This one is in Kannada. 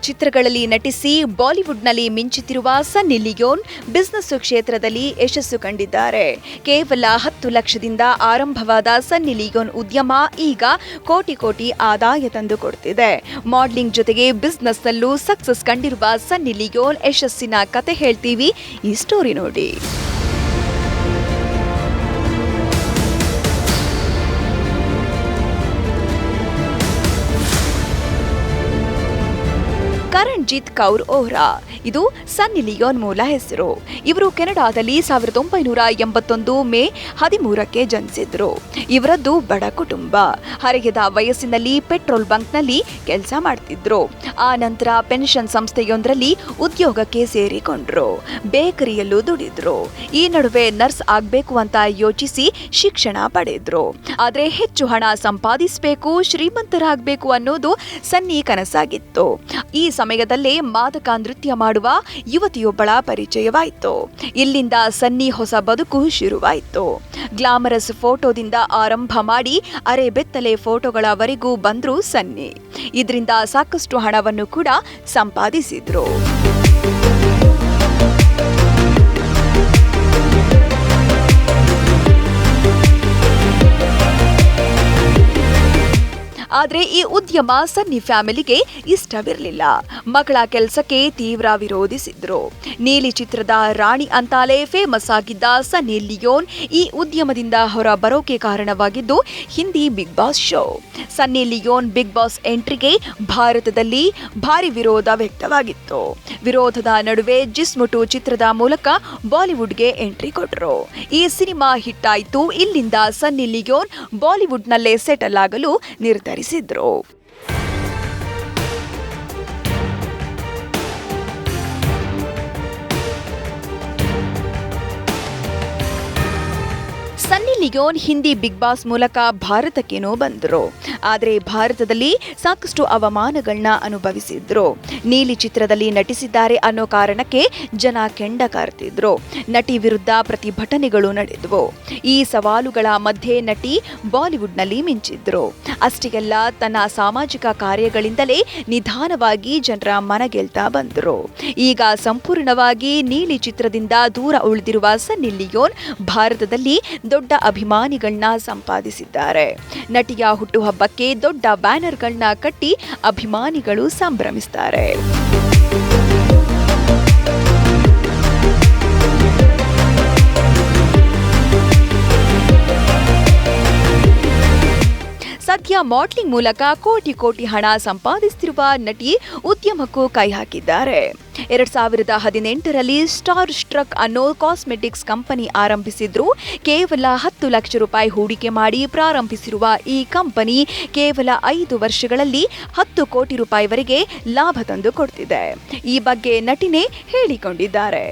ಚಿತ್ರಗಳಲ್ಲಿ ನಟಿಸಿ ಬಾಲಿವುಡ್ನಲ್ಲಿ ಮಿಂಚುತ್ತಿರುವ ಸನ್ನಿ ಲಿಯೋನ್ ಬಿಸಿನೆಸ್ ಕ್ಷೇತ್ರದಲ್ಲಿ ಯಶಸ್ಸು ಕಂಡಿದ್ದಾರೆ. ಕೇವಲ 10 ಲಕ್ಷದಿಂದ ಆರಂಭವಾದ ಸನ್ನಿ ಲಿಯೋನ್ ಉದ್ಯಮ ಈಗ ಕೋಟಿ ಆದಾಯ ತಂದುಕೊಡ್ತಿದೆ. ಮಾಡಲಿಂಗ್ ಜೊತೆಗೆ ಬಿಸಿನೆಸ್ನಲ್ಲೂ ಸಕ್ಸಸ್ ಕಂಡಿರುವ ಸನ್ನಿ ಲಿಯೋನ್ ಯಶಸ್ಸಿನ ಕತೆ ಹೇಳ್ತೀವಿ, ಈ ಸ್ಟೋರಿ ನೋಡಿ. ಕರಣ್‌ಜಿತ್ ಕೌರ್ ಓಹ್ರಾ ಇದು ಸನ್ನಿ ಲಿಯೋನ್ ಮೂಲ ಹೆಸರು. ಇವರು ಕೆನಡಾದಲ್ಲಿ 1981 ಮೇ 13ಕ್ಕೆ ಜನಿಸಿದ್ರು. ಇವರದ್ದು ಬಡ ಕುಟುಂಬ. ಹರೆಯದ ವಯಸ್ಸಿನಲ್ಲಿ ಪೆಟ್ರೋಲ್ ಬಂಕ್ನಲ್ಲಿ ಕೆಲಸ ಮಾಡ್ತಿದ್ರು. ಆ ನಂತರ ಪೆನ್ಷನ್ ಸಂಸ್ಥೆಯೊಂದರಲ್ಲಿ ಉದ್ಯೋಗಕ್ಕೆ ಸೇರಿಕೊಂಡ್ರು. ಬೇಕರಿಯಲ್ಲೂ ದುಡಿದ್ರು. ಈ ನಡುವೆ ನರ್ಸ್ ಆಗ್ಬೇಕು ಅಂತ ಯೋಚಿಸಿ ಶಿಕ್ಷಣ ಪಡೆದ್ರು. ಆದ್ರೆ ಹೆಚ್ಚು ಹಣ ಸಂಪಾದಿಸಬೇಕು, ಶ್ರೀಮಂತರಾಗಬೇಕು ಅನ್ನೋದು ಸನ್ನಿ ಕನಸಾಗಿತ್ತು. ಈ ಸಮಯದಲ್ಲೇ ಮಾದಕ ನೃತ್ಯ ಮಾಡುವ ಯುವತಿಯೊಬ್ಬಳ ಪರಿಚಯವಾಯಿತು. ಇಲ್ಲಿಂದ ಸನ್ನಿ ಹೊಸ ಬದುಕು ಶುರುವಾಯಿತು. ಗ್ಲಾಮರಸ್ ಫೋಟೋದಿಂದ ಆರಂಭ ಮಾಡಿ ಅರೆ ಬೆತ್ತಲೆ ಫೋಟೋಗಳವರೆಗೂ ಬಂದ್ರು ಸನ್ನಿ. ಇದರಿಂದ ಸಾಕಷ್ಟು ಹಣವನ್ನು ಕೂಡ ಸಂಪಾದಿಸಿದ್ರು. ಆದ್ರೆ ಈ ಉದ್ಯಮ ಸನ್ನಿ ಫ್ಯಾಮಿಲಿಗೆ ಇಷ್ಟವಿರಲಿಲ್ಲ. ಮಗಳ ಕೆಲಸಕ್ಕೆ ತೀವ್ರ ವಿರೋಧಿಸಿದ್ರು. ನೀಲಿ ಚಿತ್ರದ ರಾಣಿ ಅಂತಾಲೇ ಫೇಮಸ್ ಆಗಿದ್ದ ಸನ್ನಿ ಲಿಯೋನ್ ಈ ಉದ್ಯಮದಿಂದ ಹೊರ ಬರೋಕೆ ಕಾರಣವಾಗಿದ್ದು ಹಿಂದಿ ಬಿಗ್ ಬಾಸ್ ಶೋ. ಸನ್ನಿ ಲಿಯೋನ್ ಬಿಗ್ ಬಾಸ್ ಎಂಟ್ರಿಗೆ ಭಾರತದಲ್ಲಿ ಭಾರಿ ವಿರೋಧ ವ್ಯಕ್ತವಾಗಿತ್ತು. ವಿರೋಧದ ನಡುವೆ ಜಿಸ್ಮು ಚಿತ್ರದ ಮೂಲಕ ಬಾಲಿವುಡ್ಗೆ ಎಂಟ್ರಿ ಕೊಟ್ಟರು. ಈ ಸಿನಿಮಾ ಹಿಟ್ ಆಯಿತು. ಇಲ್ಲಿಂದ ಸನ್ನಿ ಲಿಯೋನ್ ಬಾಲಿವುಡ್ನಲ್ಲೇ ಸೆಟಲ್ ಆಗಲು ನಿರ್ಧರಿಸಿದ್ರು. ಸನ್ನಿ ಲಿಯೋನ್ ಹಿಂದಿ ಬಿಗ್ ಬಾಸ್ ಮೂಲಕ ಭಾರತಕ್ಕೇನೋ ಬಂದರು. ಆದರೆ ಭಾರತದಲ್ಲಿ ಸಾಕಷ್ಟು ಅವಮಾನಗಳನ್ನ ಅನುಭವಿಸಿದ್ರು. ನೀಲಿ ಚಿತ್ರದಲ್ಲಿ ನಟಿಸಿದ್ದಾರೆ ಅನ್ನೋ ಕಾರಣಕ್ಕೆ ಜನ ಕೆಂಡ ಕಾರ್ತಿದ್ರು. ನಟಿ ವಿರುದ್ಧ ಪ್ರತಿಭಟನೆಗಳು ನಡೆದವು. ಈ ಸವಾಲುಗಳ ಮಧ್ಯೆ ನಟಿ ಬಾಲಿವುಡ್ನಲ್ಲಿ ಮಿಂಚಿದ್ರು. ಅಷ್ಟೇ ಅಲ್ಲ, ತನ್ನ ಸಾಮಾಜಿಕ ಕಾರ್ಯಗಳಿಂದಲೇ ನಿಧಾನವಾಗಿ ಜನರ ಮನಗೆಲ್ತಾ ಬಂದರು. ಈಗ ಸಂಪೂರ್ಣವಾಗಿ ನೀಲಿ ಚಿತ್ರದಿಂದ ದೂರ ಉಳಿದಿರುವ ಸನ್ನಿ ಲಿಯೋನ್ ಭಾರತದಲ್ಲಿ ದೊಡ್ಡ ಅಭಿಮಾನಿಗಳನ್ನ ಸಂಪಾದಿಸಿದ್ದಾರೆ. ನಟಿಯ ಹುಟ್ಟುಹಬ್ಬಕ್ಕೆ ದೊಡ್ಡ ಬ್ಯಾನರ್ಗಳನ್ನ ಕಟ್ಟಿ ಅಭಿಮಾನಿಗಳು ಸಂಭ್ರಮಿಸುತ್ತಾರೆ. ಸದ್ಯ ಮಾಡಲಿಂಗ್ ಮೂಲಕ ಕೋಟಿ ಹಣ ಸಂಪಾದಿಸುತ್ತಿರುವ ನಟಿ ಉದ್ಯಮಕ್ಕೂ ಕೈ ಹಾಕಿದ್ದಾರೆ. 2018ರಲ್ಲಿ ಸ್ಟಾರ್ ಸ್ಟ್ರಕ್ ಅನ್ನೋ ಕಾಸ್ಮೆಟಿಕ್ಸ್ ಕಂಪನಿ ಆರಂಭಿಸಿದ್ರು. ಕೇವಲ 10 ಲಕ್ಷ ರೂಪಾಯಿ ಹೂಡಿಕೆ ಮಾಡಿ ಪ್ರಾರಂಭಿಸಿರುವ ಈ ಕಂಪನಿ ಕೇವಲ 5 ವರ್ಷಗಳಲ್ಲಿ 10 ಕೋಟಿ ರೂಪಾಯಿವರೆಗೆ ಲಾಭ ತಂದು ಕೊಡ್ತಿದೆ. ಈ ಬಗ್ಗೆ ನಟಿನೇ ಹೇಳಿಕೊಂಡಿದ್ದಾರೆ.